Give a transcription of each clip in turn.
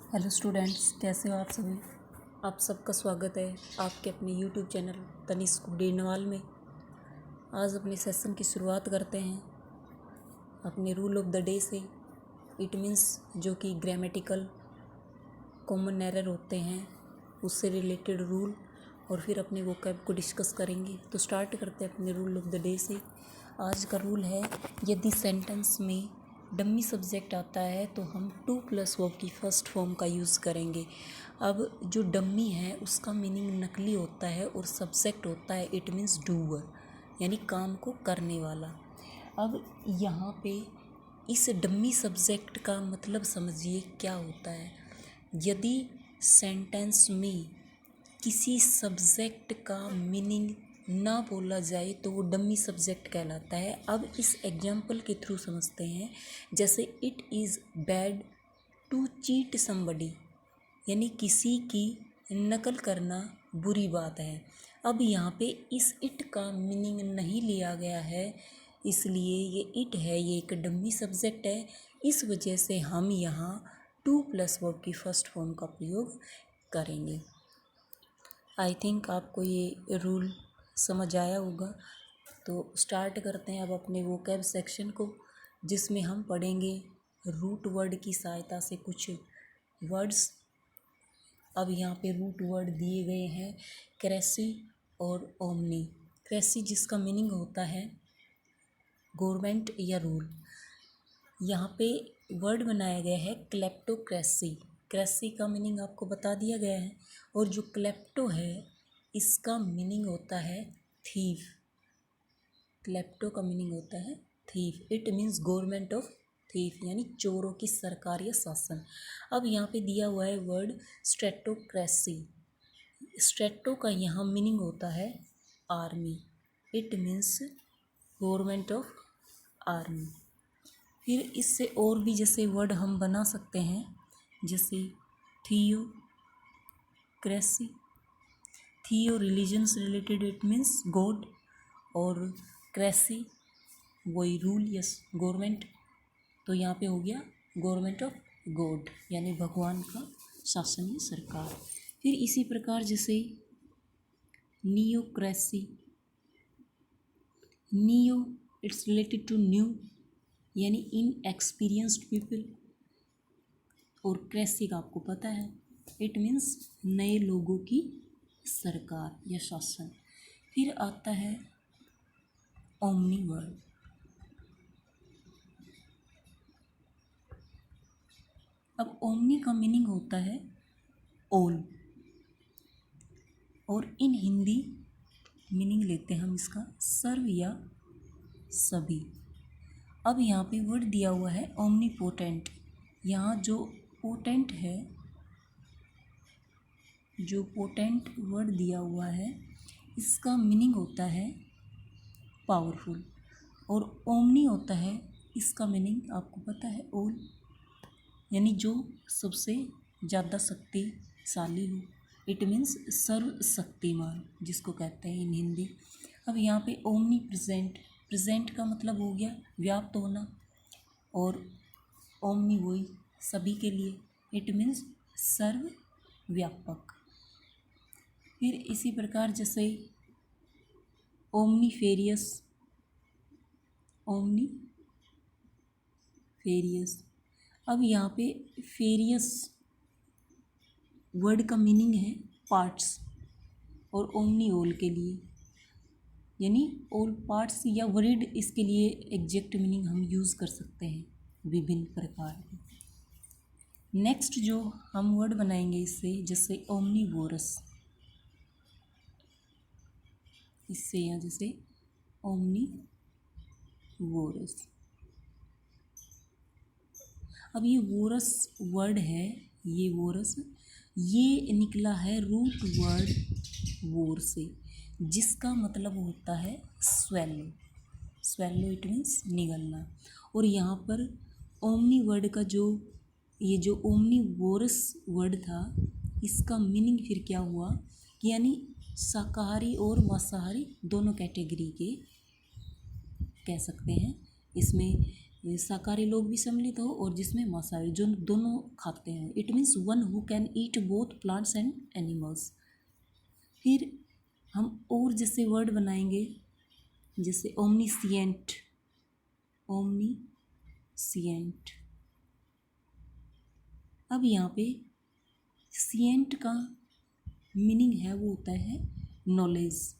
Hello students, कैसे हो आप सभी। आप सबका स्वागत है आपके अपने यूट्यूब चैनल तनिष्क डेनवाल में। आज अपने सेशन की शुरुआत करते हैं अपने रूल ऑफ द डे से। इट मीन्स जो कि ग्रामेटिकल कॉमन एरर होते हैं उससे रिलेटेड रूल, और फिर अपने वोकैब को डिस्कस करेंगे। तो स्टार्ट करते हैं अपने रूल ऑफ द डे से। आज का रूल है, यदि सेंटेंस में डमी सब्जेक्ट आता है तो हम टू प्लस वर्ब की फर्स्ट फॉर्म का यूज़ करेंगे। अब जो डमी है उसका मीनिंग नकली होता है और सब्जेक्ट होता है इट मीन्स डूअर, यानी काम को करने वाला। अब यहाँ पे इस डमी सब्जेक्ट का मतलब समझिए क्या होता है। यदि सेंटेंस में किसी सब्जेक्ट का मीनिंग ना बोला जाए तो वो डमी सब्जेक्ट कहलाता है। अब इस एग्जाम्पल के थ्रू समझते हैं। जैसे it is bad to cheat somebody, यानी किसी की नकल करना बुरी बात है। अब यहाँ पे इस इट का मीनिंग नहीं लिया गया है, इसलिए ये इट है, ये एक डमी सब्जेक्ट है। इस वजह से हम यहाँ टू प्लस वर्ब की फर्स्ट फॉर्म का प्रयोग करेंगे। आई थिंक आपको ये रूल समझ आया होगा। तो स्टार्ट करते हैं अब अपने वोकैब सेक्शन को, जिसमें हम पढ़ेंगे रूट वर्ड की सहायता से कुछ वर्ड्स। अब यहाँ पे रूट वर्ड दिए गए हैं क्रेसी और ओमनी। क्रेसी जिसका मीनिंग होता है गवर्नमेंट या रूल। यहाँ पे वर्ड बनाया गया है क्लेप्टोक्रेसी। क्रेसी का मीनिंग आपको बता दिया गया है, और जो क्लेप्टो है इसका मीनिंग होता है थीफ। क्लेप्टो का मीनिंग होता है thief. It means government of thief, यानी चोरों की सरकार या शासन। अब यहाँ पे दिया हुआ है वर्ड स्ट्रेटोक्रेसी। स्ट्रेटो का यहाँ मीनिंग होता है army. It means government of army. फिर इससे और भी जैसे वर्ड हम बना सकते हैं, जैसे थियोक्रेसी। थियो रिलीजन से रिलेटेड, इट मीन्स गॉड, और क्रेसी वही रूल, यस गवर्नमेंट। तो यहाँ पे हो गया गवर्नमेंट ऑफ गॉड, यानी भगवान का शासन या सरकार। फिर इसी प्रकार जैसे neocracy. Neo it's related to new, यानी इनएक्सपीरियंस्ड पीपल, और क्रेसी का आपको पता है इट मीन्स नए लोगों की सरकार या शासन। फिर आता है ओमनी वर्ड। अब ओमनी का मीनिंग होता है ऑल, और इन हिंदी मीनिंग लेते हैं हम इसका सर्व या सभी। अब यहाँ पे वर्ड दिया हुआ है ओमनीपोटेंट। यहाँ जो पोटेंट है, जो पोटेंट वर्ड दिया हुआ है इसका मीनिंग होता है पावरफुल, और ओमनी होता है इसका मीनिंग आपको पता है ऑल, यानी जो सबसे ज़्यादा शक्तिशाली हो। इट मीन्स सर्वशक्तिमान जिसको कहते हैं इन हिंदी। अब यहाँ पे ओमनी प्रेजेंट। प्रेजेंट का मतलब हो गया व्याप्त होना, और ओमनी वही सभी के लिए, इट मीन्स सर्वव्यापक। फिर इसी प्रकार जैसे ओमनीफेरियस। ओमनीफेरियस। अब यहाँ पे फेरियस वर्ड का मीनिंग है पार्ट्स, और ओमनी ऑल के लिए, यानी ऑल पार्ट्स या वर्ड इसके लिए एग्जैक्ट मीनिंग हम यूज़ कर सकते हैं विभिन्न प्रकार के। नेक्स्ट जो हम वर्ड बनाएंगे इससे, जैसे ओमनीवोरस। इससे यहाँ जैसे ओमनीवोरस। अब ये वोरस वर्ड है, ये वोरस ये निकला है रूट वर्ड वोर से, जिसका मतलब होता है स्वेलो। स्वेलो इट मीन्स निगलना। और यहाँ पर ओमनी वर्ड का ये जो ओमनीवोरस वर्ड था इसका मीनिंग फिर क्या हुआ कि यानी शाकाहारी और मांसाहारी दोनों कैटेगरी के कह सकते हैं। इसमें ये शाकाहारी लोग भी सम्मिलित हो और जिसमें मांसाहारी जो दोनों खाते हैं। It means one who can eat both plants and animals. फिर हम और जैसे वर्ड बनाएंगे, जैसे ओमनीसिएंट। ओमनीसिएंट। अब यहाँ पे सिएंट का मीनिंग है वो होता है नॉलेज,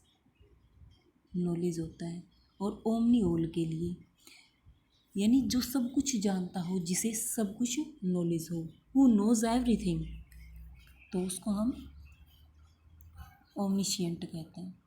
नॉलेज होता है। और ओमनी ऑल के लिए यानी जो सब कुछ जानता हो, जिसे सब कुछ नॉलेज हो, हु नोज एवरीथिंग, तो उसको हम ओमनीशिएंट कहते हैं।